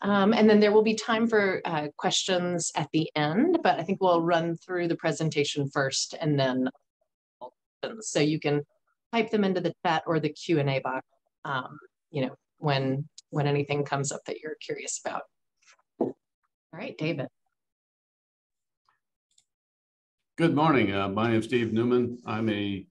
And then there will be time for questions at the end, but I think we'll run through the presentation first and then so you can type them into the chat or the Q&A box, when anything comes up that you're curious about. All right, David. Good morning. My name is Dave Newman. I'm a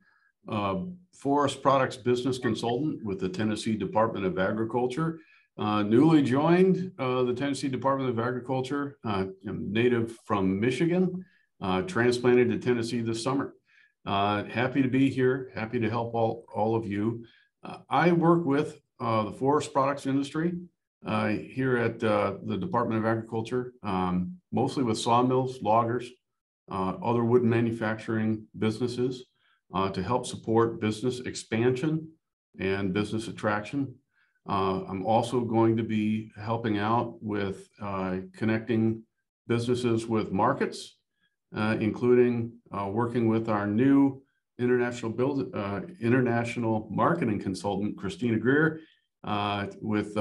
forest products business consultant with the Tennessee Department of Agriculture. Newly joined the Tennessee Department of Agriculture. I'm native from Michigan, transplanted to Tennessee this summer. Happy to be here, happy to help all of you. I work with the forest products industry here at the Department of Agriculture, mostly with sawmills, loggers, other wood manufacturing businesses to help support business expansion and business attraction. I'm also going to be helping out with connecting businesses with markets, including working with our new international marketing consultant, Christina Greer, with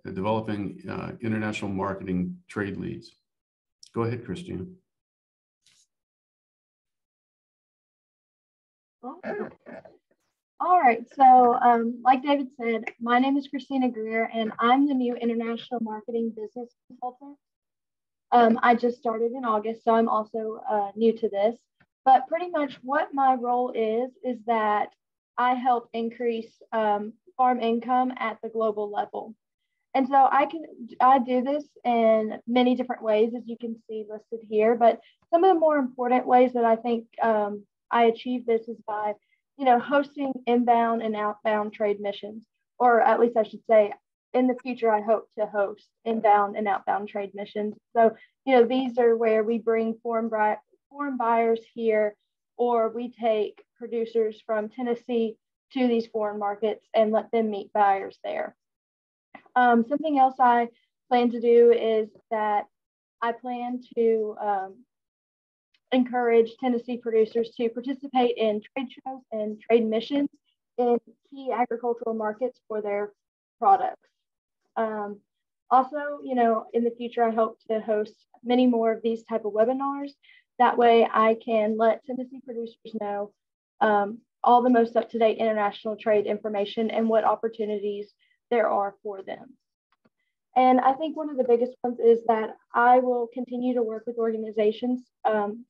developing international marketing trade leads. Go ahead, Christina. All right, so like David said, my name is Christina Greer, and I'm the new International Marketing Business Consultant. I just started in August, so I'm also new to this. But pretty much what my role is that I help increase farm income at the global level. And so I do this in many different ways, as you can see listed here. But some of the more important ways that I think I achieve this is by hosting inbound and outbound trade missions, or at least I should say, in the future, I hope to host inbound and outbound trade missions. So, these are where we bring foreign buyers here, or we take producers from Tennessee to these foreign markets and let them meet buyers there. Something else I plan to do is that I plan to encourage Tennessee producers to participate in trade shows and trade missions in key agricultural markets for their products. Also, in the future, I hope to host many more of these type of webinars. That way I can let Tennessee producers know all the most up-to-date international trade information and what opportunities there are for them. And I think one of the biggest ones is that I will continue to work with organizations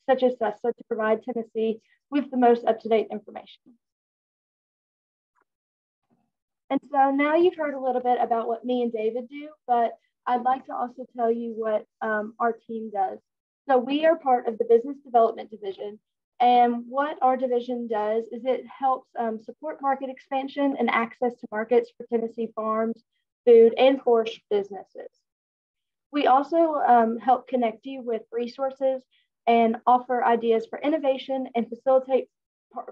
such as SUSTA to provide Tennessee with the most up-to-date information. And so now you've heard a little bit about what me and David do, but I'd like to also tell you what our team does. So we are part of the Business Development Division. And what our division does is it helps support market expansion and access to markets for Tennessee farms, food, and forest businesses. We also help connect you with resources and offer ideas for innovation and facilitate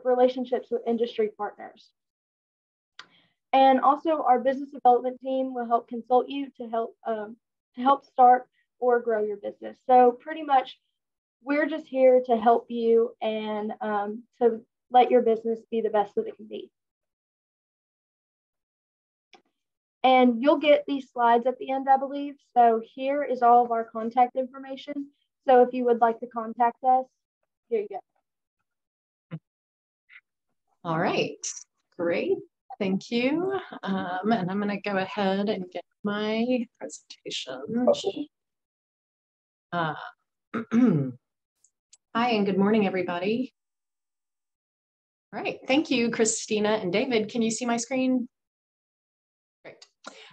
relationships with industry partners. And also our business development team will help consult you to help start or grow your business. So pretty much we're just here to help you and to let your business be the best that it can be. And you'll get these slides at the end, I believe. So here is all of our contact information. So if you would like to contact us, here you go. All right, great. Thank you. And I'm going to go ahead and get my presentation. Hi, and good morning, everybody. All right, thank you, Christina and David. Can you see my screen? Great.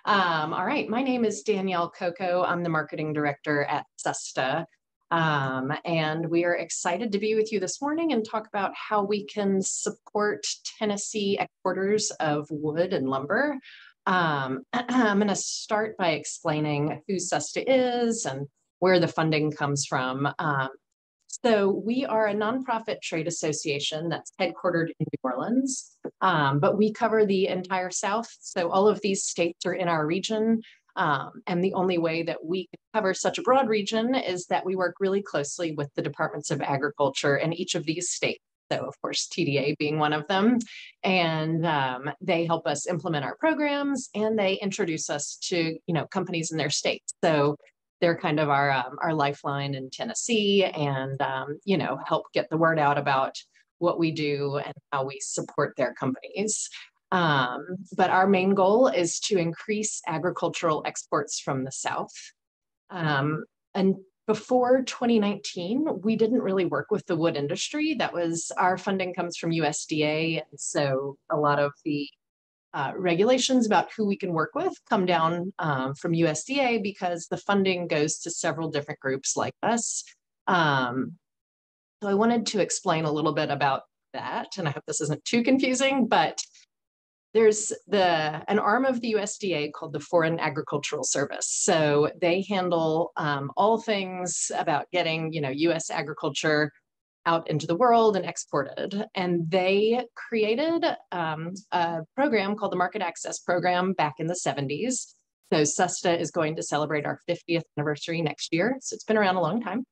All right, my name is Danielle Coco. I'm the marketing director at SUSTA. And we are excited to be with you this morning and talk about how we can support Tennessee exporters of wood and lumber. I'm going to start by explaining who SUSTA is and where the funding comes from. So we are a nonprofit trade association that's headquartered in New Orleans, but we cover the entire South. So all of these states are in our region. And the only way that we can cover such a broad region is that we work really closely with the departments of agriculture in each of these states. So of course, TDA being one of them. And they help us implement our programs, and they introduce us to, companies in their states. So they're kind of our lifeline in Tennessee, and, help get the word out about what we do and how we support their companies. But our main goal is to increase agricultural exports from the South. And before 2019, we didn't really work with the wood industry. That was, our funding comes from USDA. And so a lot of the regulations about who we can work with come down from USDA, because the funding goes to several different groups like us. So I wanted to explain a little bit about that, and I hope this isn't too confusing, but there's an arm of the USDA called the Foreign Agricultural Service. So they handle all things about getting, US agriculture out into the world and exported. And they created a program called the Market Access Program back in the 70s. So SUSTA is going to celebrate our 50th anniversary next year. So it's been around a long time.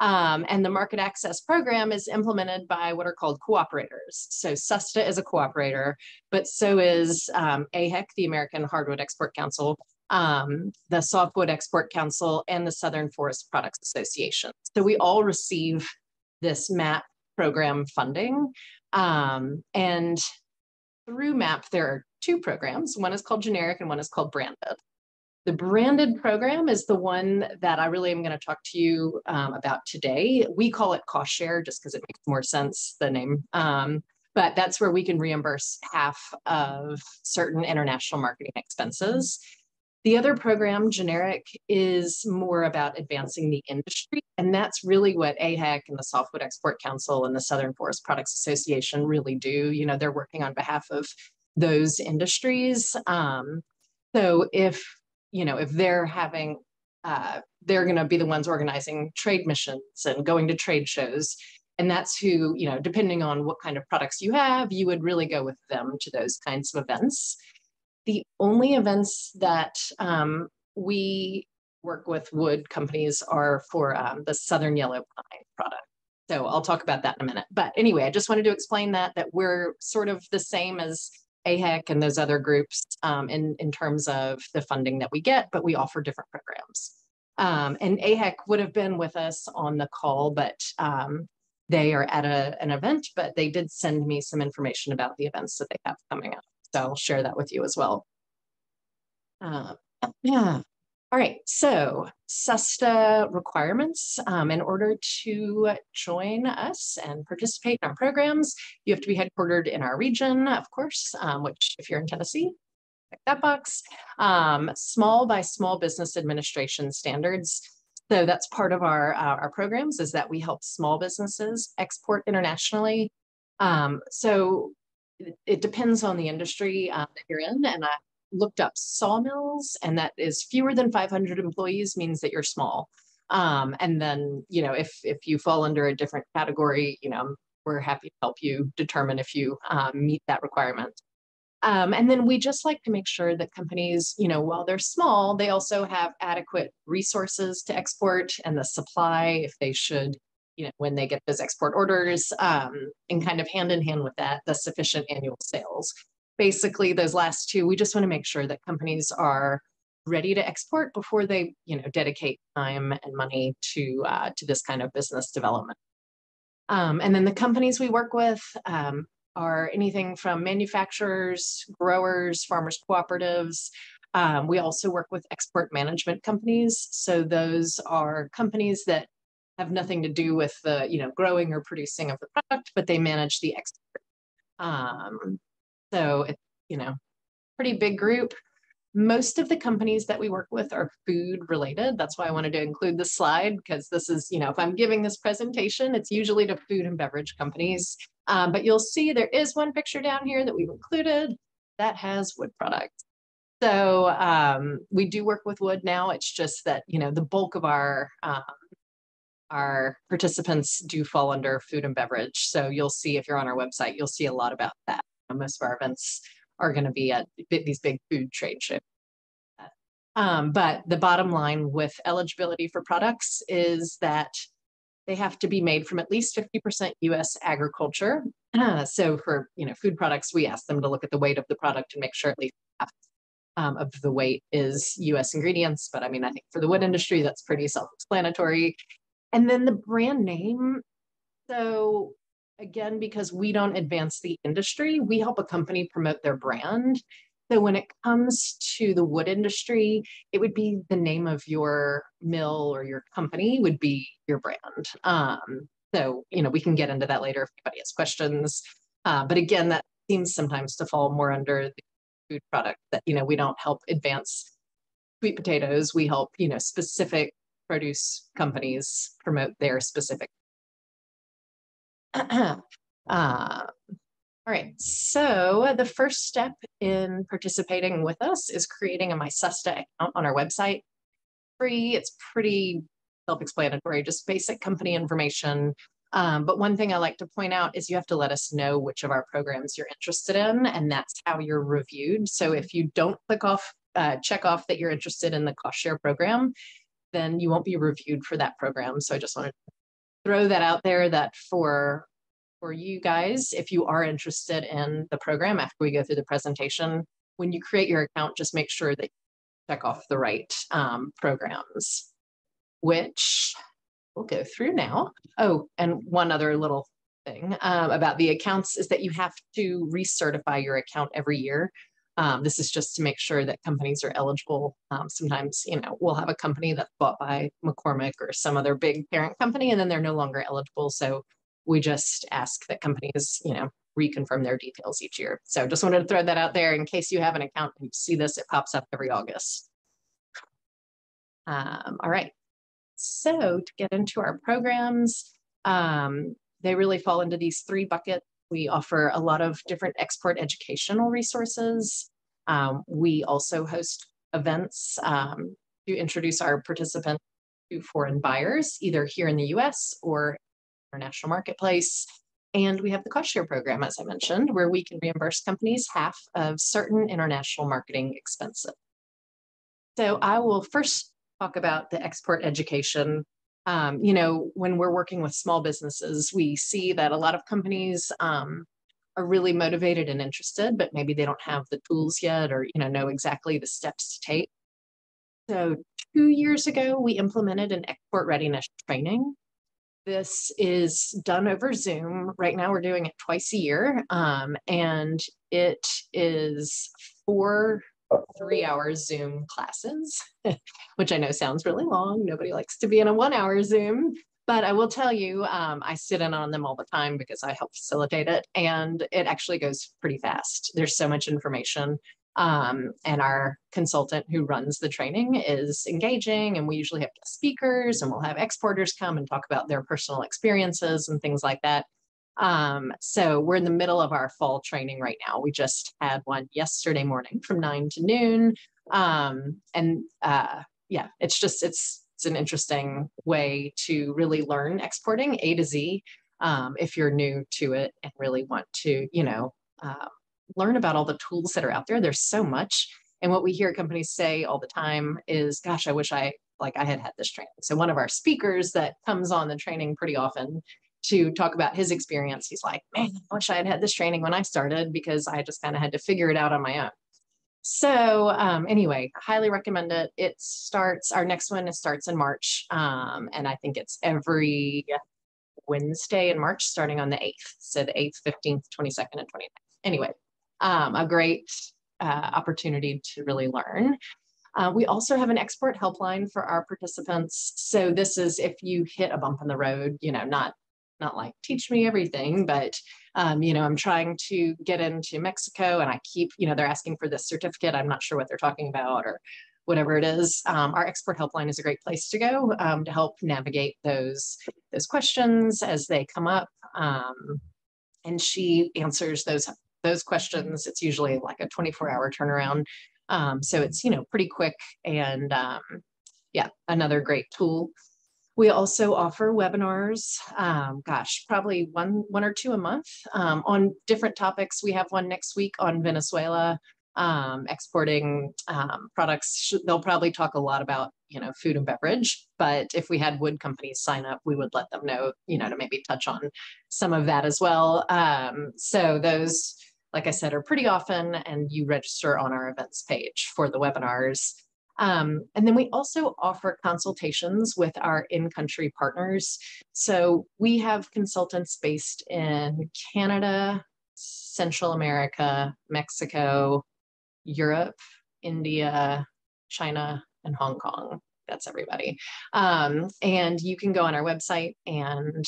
And the Market Access Program is implemented by what are called cooperators. So SUSTA is a cooperator, but so is AHEC, the American Hardwood Export Council, the Softwood Export Council, and the Southern Forest Products Association. So we all receive this MAP program funding. And through MAP, there are two programs. One is called generic and one is called branded. The branded program is the one that I really am going to talk to you about today. We call it CostShare just because it makes more sense, the name. But that's where we can reimburse half of certain international marketing expenses. The other program, generic, is more about advancing the industry. And that's really what AHEC and the Softwood Export Council and the Southern Forest Products Association really do. They're working on behalf of those industries. So if they're having, they're going to be the ones organizing trade missions and going to trade shows. And that's who, depending on what kind of products you have, you would really go with them to those kinds of events. The only events that we work with wood companies are for the Southern Yellow Pine product. So I'll talk about that in a minute. But anyway, I just wanted to explain that we're sort of the same as AHEC and those other groups in terms of the funding that we get, but we offer different programs. And AHEC would have been with us on the call, but they are at an event, but they did send me some information about the events that they have coming up. So I'll share that with you as well. Yeah. All right, so SUSTA requirements. In order to join us and participate in our programs, you have to be headquartered in our region, of course, which if you're in Tennessee, check that box. Small by Small Business Administration standards. So that's part of our programs, is that we help small businesses export internationally. So it depends on the industry that you're in, and I looked up sawmills, and that is fewer than 500 employees means that you're small. And then, if you fall under a different category, we're happy to help you determine if you meet that requirement. And then we just like to make sure that companies, while they're small, they also have adequate resources to export, and the supply, if they should, when they get those export orders, and kind of hand in hand with that, the sufficient annual sales. Basically, those last two, we just want to make sure that companies are ready to export before they, dedicate time and money to this kind of business development. And then the companies we work with are anything from manufacturers, growers, farmers cooperatives. We also work with export management companies. So those are companies that have nothing to do with the, growing or producing of the product, but they manage the export. So it's, pretty big group. Most of the companies that we work with are food related. That's why I wanted to include this slide, because this is, if I'm giving this presentation, it's usually to food and beverage companies. But you'll see there is one picture down here that we've included that has wood products. So we do work with wood now. It's just that, the bulk of our participants do fall under food and beverage. So you'll see, if you're on our website, you'll see a lot about that. Most of our events are going to be at these big food trade shows. But the bottom line with eligibility for products is that They have to be made from at least 50% US agriculture. So for food products, we ask them to look at the weight of the product and make sure at least half of the weight is US ingredients. But I mean, I think for the wood industry, that's pretty self-explanatory. And then the brand name. So again, because we don't advance the industry, we help a company promote their brand. So when it comes to the wood industry, it would be the name of your mill or your company would be your brand. So, we can get into that later if anybody has questions. But again, that seems sometimes to fall more under the food product that, we don't help advance sweet potatoes. We help, specific produce companies promote their specific. All right, so the first step in participating with us is creating a SUSTA account on our website. Free, it's pretty self-explanatory, just basic company information. But one thing I like to point out is you have to let us know which of our programs you're interested in, and that's how you're reviewed. So if you don't check off that you're interested in the CostShare program, then you won't be reviewed for that program. So I just wanted to throw that out there that for you guys, if you are interested in the program after we go through the presentation, when you create your account, just make sure that you check off the right programs, which we'll go through now. Oh, and one other little thing about the accounts is that you have to recertify your account every year. This is just to make sure that companies are eligible. Sometimes, we'll have a company that's bought by McCormick or some other big parent company, and then they're no longer eligible. So we just ask that companies, reconfirm their details each year. So just wanted to throw that out there in case you have an account and you see this, it pops up every August. All right. So to get into our programs, they really fall into these three buckets. We offer a lot of different export educational resources. We also host events to introduce our participants to foreign buyers, either here in the US or international marketplace. And we have the CostShare program, as I mentioned, where we can reimburse companies half of certain international marketing expenses. So I will first talk about the export education. When we're working with small businesses, we see that a lot of companies are really motivated and interested, but maybe they don't have the tools yet or know exactly the steps to take. So 2 years ago, we implemented an export readiness training. This is done over Zoom. Right now, we're doing it twice a year, and it is 4 3-hour Zoom classes, which I know sounds really long. Nobody likes to be in a 1-hour Zoom, but I will tell you, I sit in on them all the time because I help facilitate it, and it actually goes pretty fast. There's so much information. And our consultant who runs the training is engaging, and we usually have guest speakers, and we'll have exporters come and talk about their personal experiences and things like that. So we're in the middle of our fall training right now. We just had one yesterday morning from 9 to noon. Yeah, it's an interesting way to really learn exporting A to Z. If you're new to it and really want to, learn about all the tools that are out there. There's so much. And what we hear companies say all the time is, gosh, I wish I had this training. So one of our speakers that comes on the training pretty often to talk about his experience, he's like, man, I wish I had this training when I started because I just kind of had to figure it out on my own. So anyway, I highly recommend it. Our next one starts in March. And I think it's every Wednesday in March, starting on the 8th. So the 8th, 15th, 22nd, and 29th. Anyway, a great opportunity to really learn. We also have an export helpline for our participants. So this is if you hit a bump in the road, not like teach me everything, but I'm trying to get into Mexico and I keep, they're asking for this certificate. I'm not sure what they're talking about or whatever it is. Our export helpline is a great place to go to help navigate those questions as they come up. And she answers those questions. It's usually like a 24-hour turnaround. So it's, pretty quick and yeah, another great tool. We also offer webinars, probably one or two a month on different topics. We have one next week on Venezuela, exporting products. They'll probably talk a lot about, food and beverage. But if we had wood companies sign up, we would let them know, to maybe touch on some of that as well. So those, like I said, are pretty often, and you register on our events page for the webinars. And then we also offer consultations with our in-country partners. So we have consultants based in Canada, Central America, Mexico, Europe, India, China, and Hong Kong. That's everybody. And you can go on our website and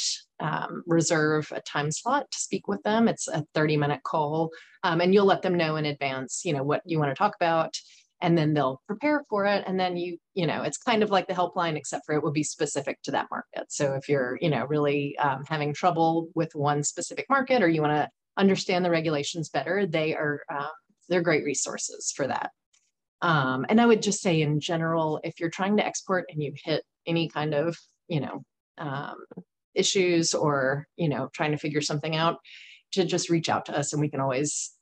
reserve a time slot to speak with them. It's a 30-minute call, and you'll let them know in advance, what you want to talk about, and then they'll prepare for it. And then it's kind of like the helpline, except for it would be specific to that market. So if you're, really having trouble with one specific market, or you want to understand the regulations better, they're great resources for that. And I would just say in general, if you're trying to export and you hit any kind of, issues, or, trying to figure something out, to just reach out to us, and we can always,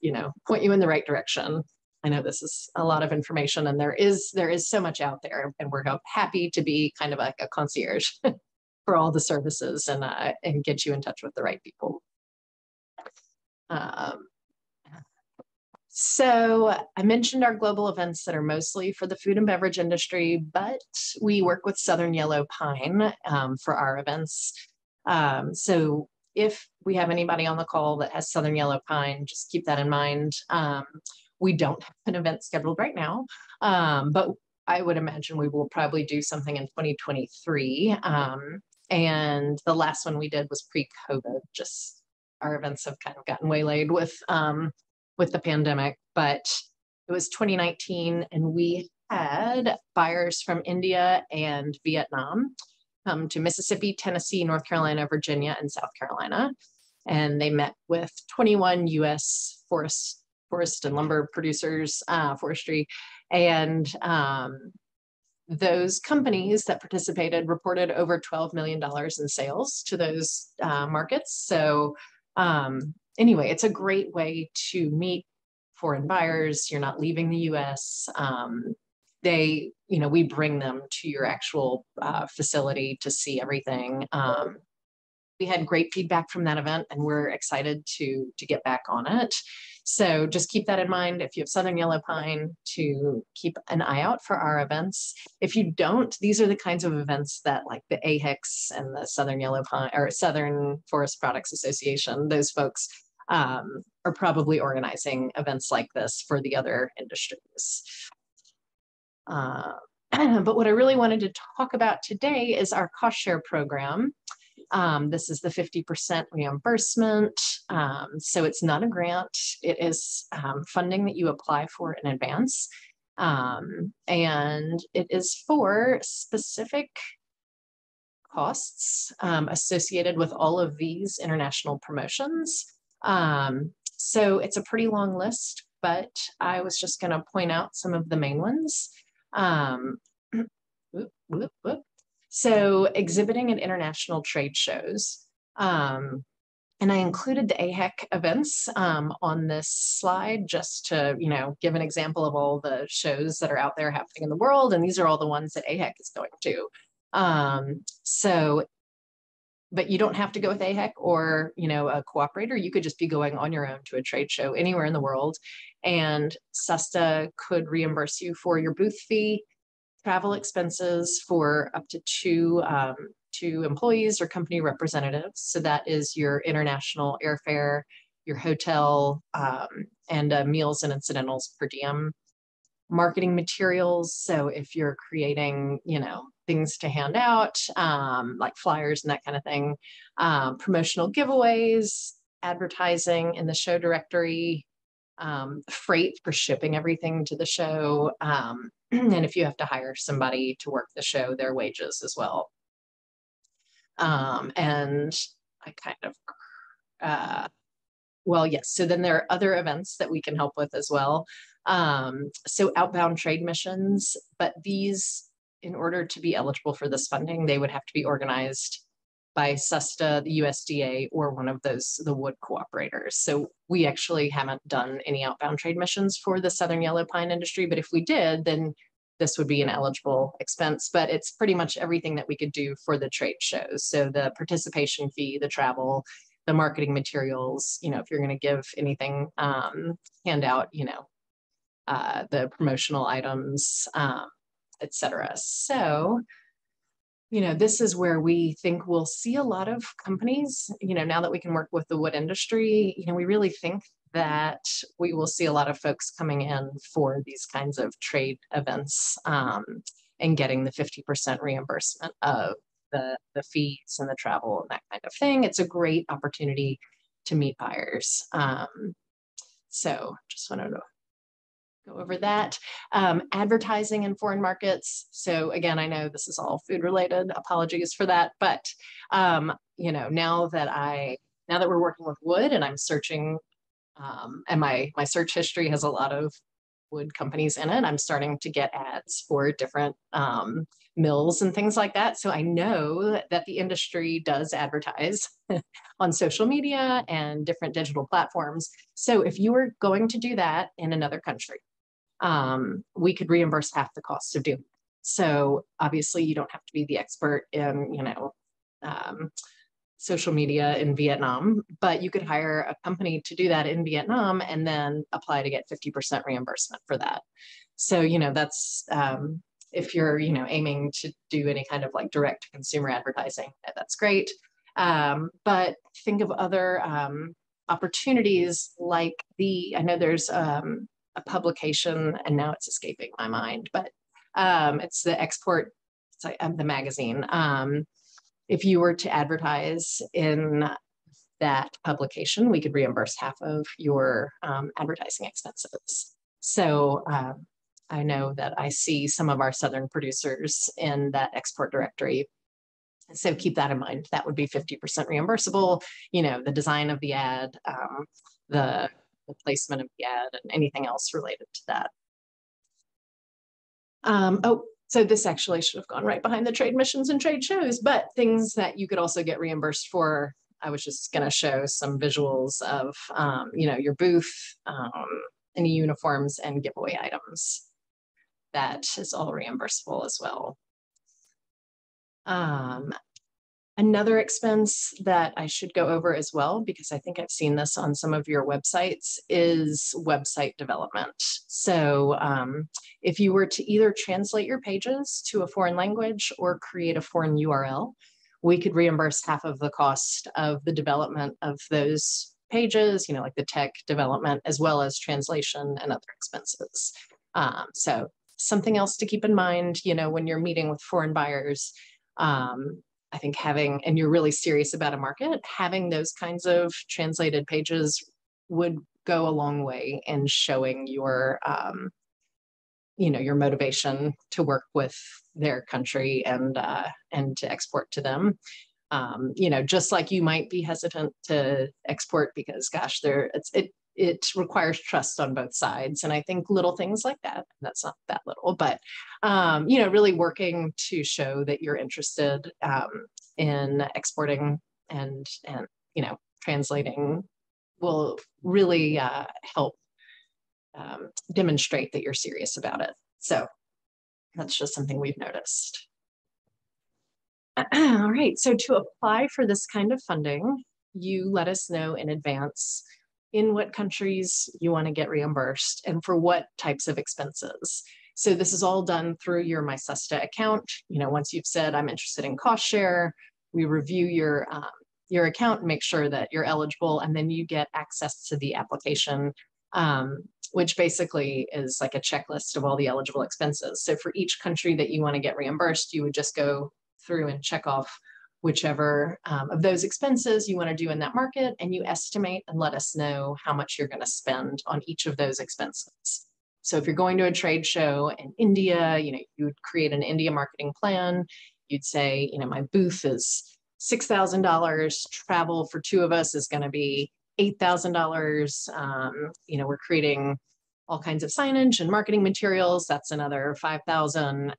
point you in the right direction. I know this is a lot of information, and there is so much out there, and we're happy to be kind of like a concierge for all the services, and get you in touch with the right people. So I mentioned our global events that are mostly for the food and beverage industry, but we work with Southern Yellow Pine for our events. So if we have anybody on the call that has Southern Yellow Pine, just keep that in mind. We don't have an event scheduled right now, but I would imagine we will probably do something in 2023. And the last one we did was pre-COVID. Just our events have kind of gotten waylaid with the pandemic, but it was 2019, and we had buyers from India and Vietnam come to Mississippi, Tennessee, North Carolina, Virginia, and South Carolina. And they met with 21 U.S. forest and lumber producers, forestry, and those companies that participated reported over $12 million in sales to those markets. So anyway, it's a great way to meet foreign buyers. You're not leaving the U.S. We bring them to your actual facility to see everything. We had great feedback from that event, and we're excited to get back on it. So just keep that in mind. If you have Southern Yellow Pine, to keep an eye out for our events. If you don't, these are the kinds of events that, like the AHICS and the Southern Yellow Pine or Southern Forest Products Association, those folks are probably organizing events like this for the other industries. But what I really wanted to talk about today is our CostShare program. This is the 50% reimbursement. So it's not a grant. It is funding that you apply for in advance. And it is for specific costs associated with all of these international promotions. So it's a pretty long list, but I was just going to point out some of the main ones. So exhibiting at international trade shows. And I included the AHEC events on this slide just to, give an example of all the shows that are out there happening in the world. And these are all the ones that AHEC is going to. But you don't have to go with AHEC or, a cooperator. You could just be going on your own to a trade show anywhere in the world. And SUSTA could reimburse you for your booth fee, travel expenses for up to two employees or company representatives. So that is your international airfare, your hotel, and meals and incidentals per diem. Marketing materials. So if you're creating, things to hand out, like flyers and that kind of thing, promotional giveaways, advertising in the show directory, freight for shipping everything to the show, and if you have to hire somebody to work the show, their wages as well. And I kind of, yes, so then there are other events that we can help with as well. So outbound trade missions, but these, in order to be eligible for this funding, they would have to be organized by SUSTA, the USDA, or one of the wood cooperators. So we actually haven't done any outbound trade missions for the Southern Yellow Pine industry, but if we did, then this would be an eligible expense, but it's pretty much everything that we could do for the trade shows. So the participation fee, the travel, the marketing materials, if you're going to give anything, hand out, the promotional items, etc. So, this is where we think we'll see a lot of companies, now that we can work with the wood industry, we really think that we will see a lot of folks coming in for these kinds of trade events, and getting the 50% reimbursement of the fees and the travel and that kind of thing. It's a great opportunity to meet buyers. So just wanted to go over that. Advertising in foreign markets. So again, I know this is all food related, apologies for that, but now that we're working with wood and I'm searching, and my search history has a lot of wood companies in it, I'm starting to get ads for different mills and things like that. So I know that the industry does advertise on social media and different digital platforms. So if you were going to do that in another country, we could reimburse half the cost of doing it. So obviously you don't have to be the expert in, social media in Vietnam, but you could hire a company to do that in Vietnam and then apply to get 50% reimbursement for that. So, that's, if you're, aiming to do any kind of like direct to consumer advertising, that's great. But think of other opportunities like I know there's a publication, and now it's escaping my mind, but it's the Export, it's like the magazine. If you were to advertise in that publication, we could reimburse half of your advertising expenses. So I know that I see some of our Southern producers in that export directory. So keep that in mind. That would be 50% reimbursable, the design of the ad, the placement of the ad, and anything else related to that. So this actually should have gone right behind the trade missions and trade shows, but things that you could also get reimbursed for. I was just going to show some visuals of, your booth, any uniforms and giveaway items. That is all reimbursable as well. Another expense that I should go over as well, because I think I've seen this on some of your websites, is website development. So if you were to either translate your pages to a foreign language or create a foreign URL, we could reimburse half of the cost of the development of those pages, like the tech development, as well as translation and other expenses. So something else to keep in mind, when you're meeting with foreign buyers, I think and you're really serious about a market, having those kinds of translated pages would go a long way in showing your, your motivation to work with their country and to export to them. Just like you might be hesitant to export because, gosh, it requires trust on both sides. And I think little things like that, that's not that little, but, really working to show that you're interested in exporting and translating will really help demonstrate that you're serious about it. So that's just something we've noticed. All right, so to apply for this kind of funding, you let us know in advance in what countries you want to get reimbursed and for what types of expenses. So this is all done through your SUSTA account. Once you've said, I'm interested in CostShare, we review your account and make sure that you're eligible, and then you get access to the application, which basically is like a checklist of all the eligible expenses. So for each country that you want to get reimbursed, you would just go through and check off whichever of those expenses you want to do in that market, and you estimate and let us know how much you're going to spend on each of those expenses. So if you're going to a trade show in India, you would create an India marketing plan. You'd say, my booth is $6,000. Travel for two of us is going to be $8,000. We're creating all kinds of signage and marketing materials. That's another $5,000.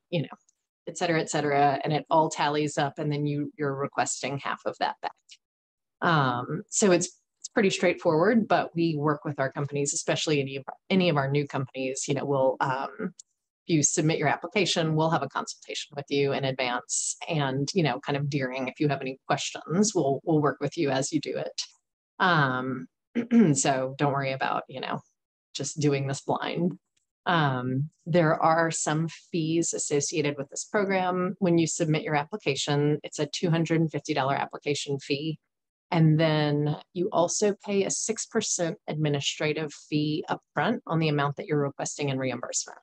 Et cetera, and it all tallies up, and then you're requesting half of that back. So it's pretty straightforward, but we work with our companies, especially any of our new companies. We'll if you submit your application, we'll have a consultation with you in advance, and, you know, kind of during, if you have any questions, we'll work with you as you do it. So don't worry about, you know, just doing this blind. There are some fees associated with this program. When you submit your application, it's a $250 application fee. And then you also pay a 6% administrative fee upfront on the amount that you're requesting in reimbursement.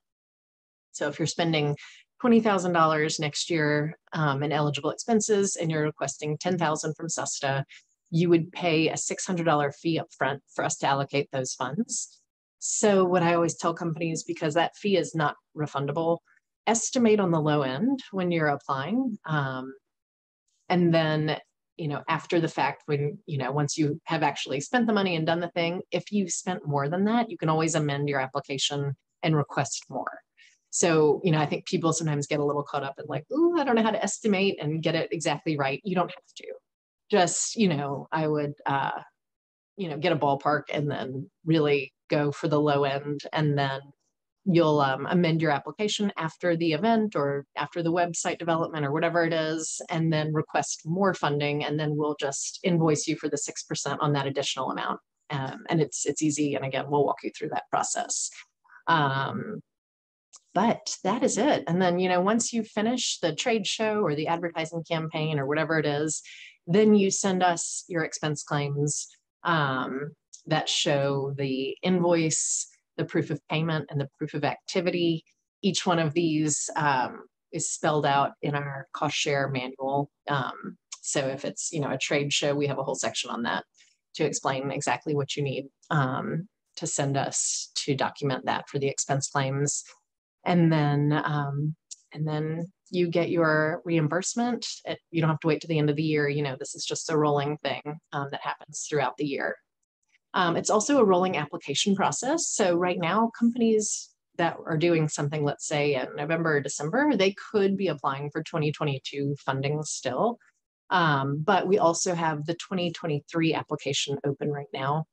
So if you're spending $20,000 next year in eligible expenses and you're requesting $10,000 from SUSTA, you would pay a $600 fee upfront for us to allocate those funds. So what I always tell companies, because that fee is not refundable, estimate on the low end when you're applying. And then, you know, after the fact, when, you know, once you have actually spent the money and done the thing, if you spent more than that, you can always amend your application and request more. So, you know, I think people sometimes get a little caught up in like, oh, I don't know how to estimate and get it exactly right. You don't have to. Just, you know, I would, you know, get a ballpark and then really go for the low end, and then you'll amend your application after the event or after the website development or whatever it is, and then request more funding, and then we'll just invoice you for the 6% on that additional amount. And it's easy, and again, we'll walk you through that process. But that is it. And then, you know, once you finish the trade show or the advertising campaign or whatever it is, then you send us your expense claims that show the invoice, the proof of payment, and the proof of activity. Each one of these is spelled out in our CostShare manual. So if it's, you know, a trade show, we have a whole section on that to explain exactly what you need to send us to document that for the expense claims. And then you get your reimbursement. You don't have to wait to the end of the year. You know, this is just a rolling thing that happens throughout the year. It's also a rolling application process. So right now, companies that are doing something, let's say in November or December, they could be applying for 2022 funding still. But we also have the 2023 application open right now.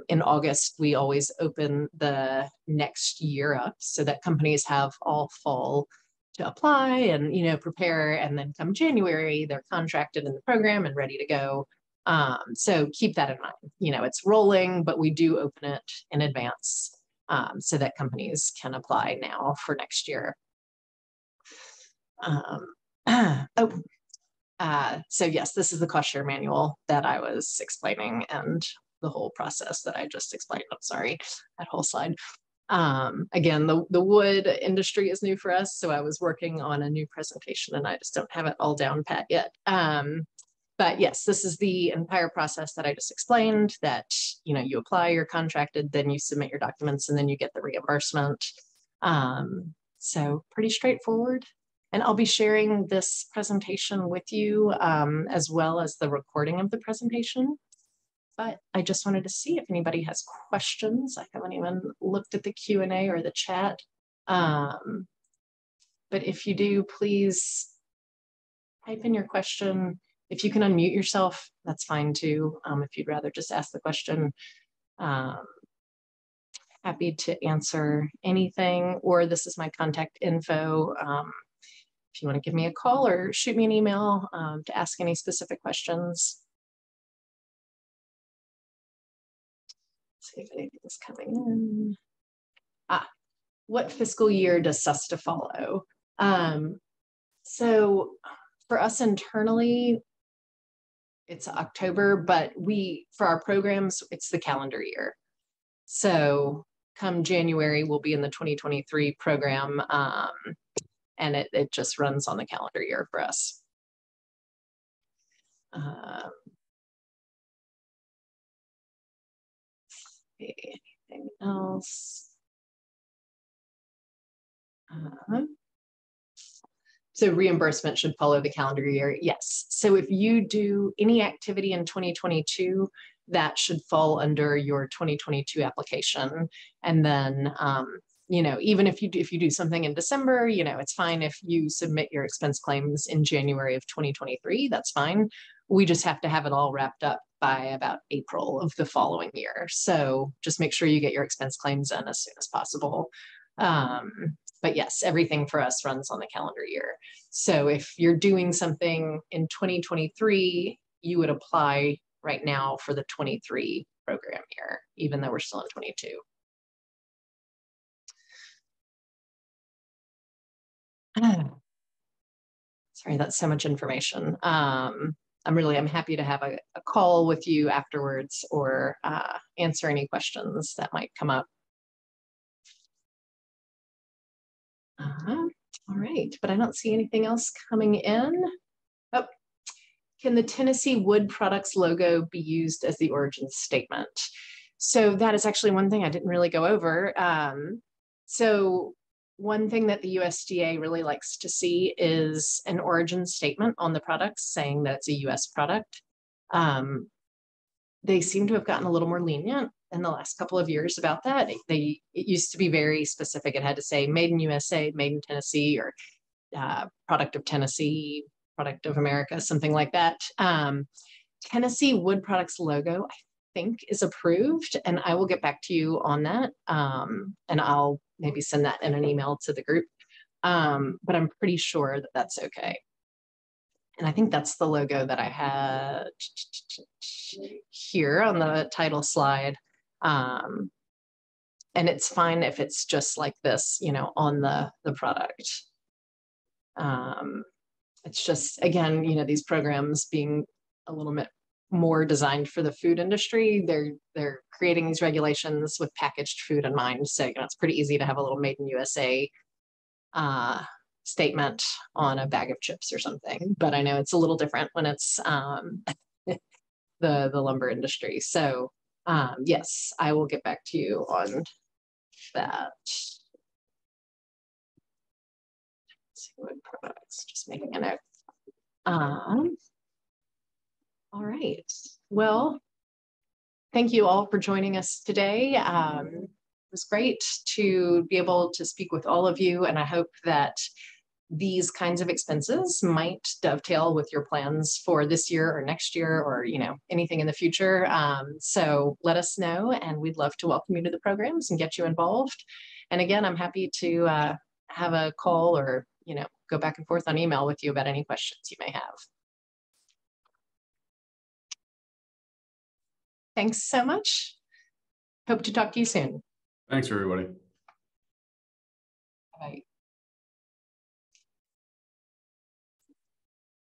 In August, we always open the next year up so that companies have all fall to apply and, you know, prepare, and then come January, they're contracted in the program and ready to go. So keep that in mind. You know, it's rolling, but we do open it in advance so that companies can apply now for next year. So yes, this is the CostShare manual that I was explaining, and the whole process that I just explained. I'm sorry, that whole slide. Again, the wood industry is new for us, so I was working on a new presentation and I just don't have it all down pat yet. But yes, this is the entire process that I just explained, that, you know, you apply, you're contracted, then you submit your documents, and then you get the reimbursement. So pretty straightforward. And I'll be sharing this presentation with you as well as the recording of the presentation. But I just wanted to see if anybody has questions. I haven't even looked at the Q&A or the chat. But if you do, please type in your question. If you can unmute yourself, that's fine too. If you'd rather just ask the question, happy to answer anything, or this is my contact info. If you want to give me a call or shoot me an email to ask any specific questions. Let's see if anything's coming in. What fiscal year does SUSTA follow? So for us internally, it's October, but for our programs, it's the calendar year. So come January, we'll be in the 2023 program, and it just runs on the calendar year for us. Anything else? So reimbursement should follow the calendar year. Yes. So if you do any activity in 2022, that should fall under your 2022 application. And then, you know, even if you do something in December, you know, it's fine if you submit your expense claims in January of 2023, that's fine. We just have to have it all wrapped up by about April of the following year. So just make sure you get your expense claims in as soon as possible. But yes, everything for us runs on the calendar year. So if you're doing something in 2023, you would apply right now for the 23 program year, even though we're still in 22. Sorry, that's so much information. I'm happy to have a call with you afterwards or answer any questions that might come up. All right, but I don't see anything else coming in. Oh, can the Tennessee Wood Products logo be used as the origin statement? So that is actually one thing I didn't really go over. So one thing that the USDA really likes to see is an origin statement on the products saying that it's a US product. They seem to have gotten a little more lenient in the last couple of years about that. It used to be very specific. It had to say made in USA, made in Tennessee, or product of Tennessee, product of America, something like that. Tennessee Wood Products logo, I think, is approved, and I will get back to you on that. And I'll maybe send that in an email to the group. But I'm pretty sure that that's okay. And I think that's the logo that I had here on the title slide. And it's fine if it's just like this, you know, on the product. It's just, again, you know, these programs being a little bit more designed for the food industry, they're creating these regulations with packaged food in mind. So, you know, it's pretty easy to have a little made in USA statement on a bag of chips or something, but I know it's a little different when it's the lumber industry. So yes, I will get back to you on that. Wood products, just making a note. All right, well, thank you all for joining us today. It was great to be able to speak with all of you, and I hope that these kinds of expenses might dovetail with your plans for this year or next year, or, you know, anything in the future. So let us know, and we'd love to welcome you to the programs and get you involved. And again, I'm happy to have a call or, you know, go back and forth on email with you about any questions you may have. Thanks so much. Hope to talk to you soon. Thanks, everybody. Bye.